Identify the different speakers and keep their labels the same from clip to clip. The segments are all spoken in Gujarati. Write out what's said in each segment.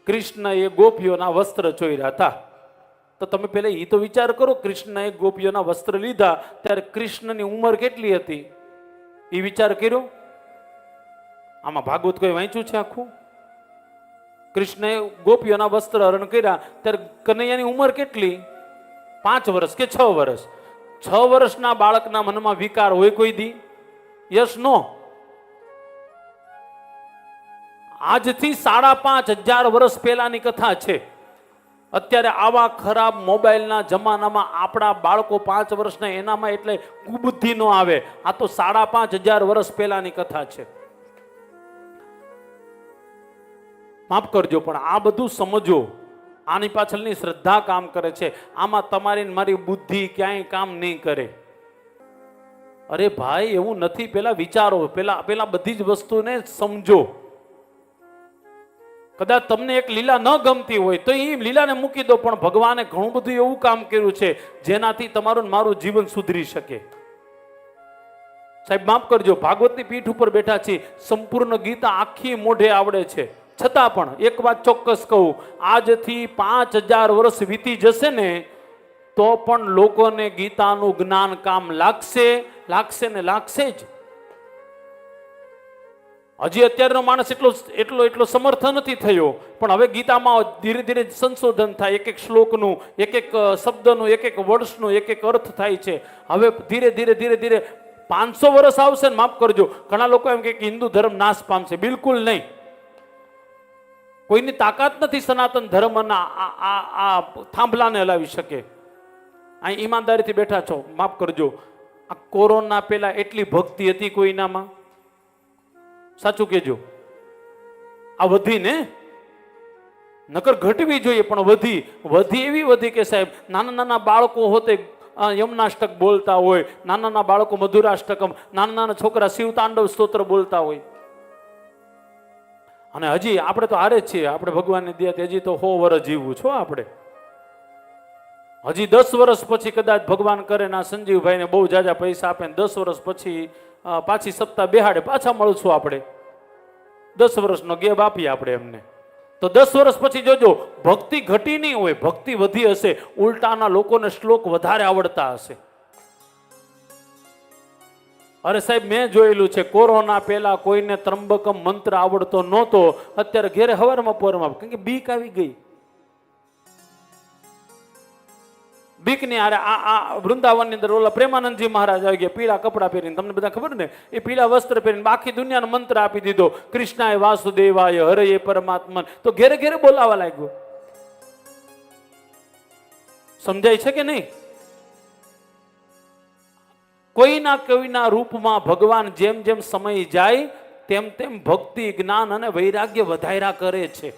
Speaker 1: કૃષ્ણએ ગોપીઓના વસ્ત્ર ચોર્યા હતા. તો તમે પહેલા એ તો વિચાર કરો, કૃષ્ણએ ગોપીઓના વસ્ત્ર લીધા ત્યારે કૃષ્ણની ઉંમર કેટલી હતી એ વિચાર કર્યો? આમાં ભાગવત કોઈ વાંચ્યું છે આખું? કૃષ્ણએ ગોપીઓના વસ્ત્ર હરણ કર્યા ત્યારે કનૈયાની ઉંમર કેટલી? 5 વર્ષ કે 6 વર્ષ? 6 વર્ષના બાળકના મનમાં વિકાર હોય કોઈ દી? Yes no? આજથી 5,500 વર્ષ પહેલાની કથા છે. અત્યારે આવા ખરાબ મોબાઈલના જમાનામાં આપણા બાળકો 5 વર્ષના એનામાં એટલે કુબુદ્ધિ નો આવે. આ તો 5,500 વર્ષ પહેલાની કથા છે. માફ કરજો પણ આ બધું સમજો. આની પાછળની શ્રદ્ધા કામ કરે છે. આમાં તમારી મારી બુદ્ધિ ક્યાંય કામ નહીં કરે. અરે ભાઈ એવું નથી. પેલા વિચારો, પેલા બધી જ વસ્તુને સમજો. કદાચ તમને એક લીલા ન ગમતી હોય તો એ લીલાને મૂકી દો, પણ ભગવાને ઘણું બધું એવું કામ કર્યું છે જેનાથી તમારું મારું જીવન સુધરી શકે. સાહેબ માફ કરજો, ભાગવતની પીઠ ઉપર બેઠા છીએ, સંપૂર્ણ ગીતા આખી મોઢે આવડે છે, છતાં પણ એક વાત ચોક્કસ કહું, આજથી 5,000 વર્ષ વીતી જશે ને તો પણ લોકોને ગીતાનું જ્ઞાન કામ લાગશે ને લાગશે જ. હજી અત્યારનો માણસ એટલો સમર્થ નથી થયો, પણ હવે ગીતામાં ધીરે ધીરે સંશોધન થાય. એક શ્લોકનું, એક શબ્દનું, એક વર્ષનું એક અર્થ થાય છે. હવે ધીરે ધીરે 500 વર્ષ આવશે ને, માફ કરજો, ઘણા લોકો એમ કે હિન્દુ ધર્મ નાશ પામશે. બિલકુલ નહીં. કોઈની તાકાત નથી સનાતન ધર્મના આ થાંભલાને હલાવી શકે. અહીં ઈમાનદારીથી બેઠા છો, માફ કરજો, આ કોરોના પહેલા એટલી ભક્તિ હતી કોઈનામાં? સાચું કેજો. આ વધી ને, નકર ઘટવી જોઈએ પણ વધી એવી વધી કે સાહેબ નાના બાળકો હોતે યમનાષ્ટક બોલતા હોય, નાના બાળકો મધુરાષ્ટકમ, નાના છોકરા શિવ તાંડવ સ્તોત્ર બોલતા હોય. અને હજી આપણે તો હારે જ છીએ. આપણે ભગવાનની દયાથી હજી તો 100 વર્ષ જીવવું છો. આપણે હજી 10 વર્ષ પછી કદાચ ભગવાન કરે ના સંજીવભાઈને બહુ જાજા પૈસા આપે, 10 વર્ષ પછી પાછી સપ્તાહ બેહાડે પાછા મળશું. આપણે 10 વર્ષનો ગેપ આપીએ આપણે એમને, તો 10 વર્ષ પછી જોજો ભક્તિ ઘટી નહીં હોય, ભક્તિ વધી હશે. ઉલટાના લોકોને શ્લોક વધારે આવડતા હશે. અરે સાહેબ મેં જોયેલું છે, કોરોના પહેલા કોઈને ત્રંબકમ મંત્ર આવડતો નહોતો, અત્યારે ઘેરે હવારમાં પોરમાં, કારણ કે બીક આવી ગઈ. બીક ની અરે આ વૃંદાવનની અંદર ઓલા પ્રેમાનંદજી મહારાજ આવી ગયા પીળા કપડા પહેરીને, તમને બધા ખબર ને, એ પીળા વસ્ત્ર પહેરીને બાકી દુનિયાનો મંત્ર આપી દીધો, કૃષ્ણાય વાસુદેવાય હરયે પરમાત્મન. તો ઘેરે ઘેરે બોલાવા લાગ્યો. સમજાય છે કે નહીં? કોઈના રૂપમાં ભગવાન જેમ જેમ સમય જાય તેમ ભક્તિ, જ્ઞાન અને વૈરાગ્ય વધાર્યા કરે છે.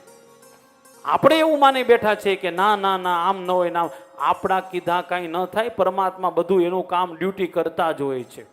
Speaker 1: આપણે એવું માની બેઠા છે કે ના આમ ન હોય ના. આપણા કીધા કાંઈ ન થાય. પરમાત્મા બધું એનું કામ ડ્યુટી કરતા જ હોય છે.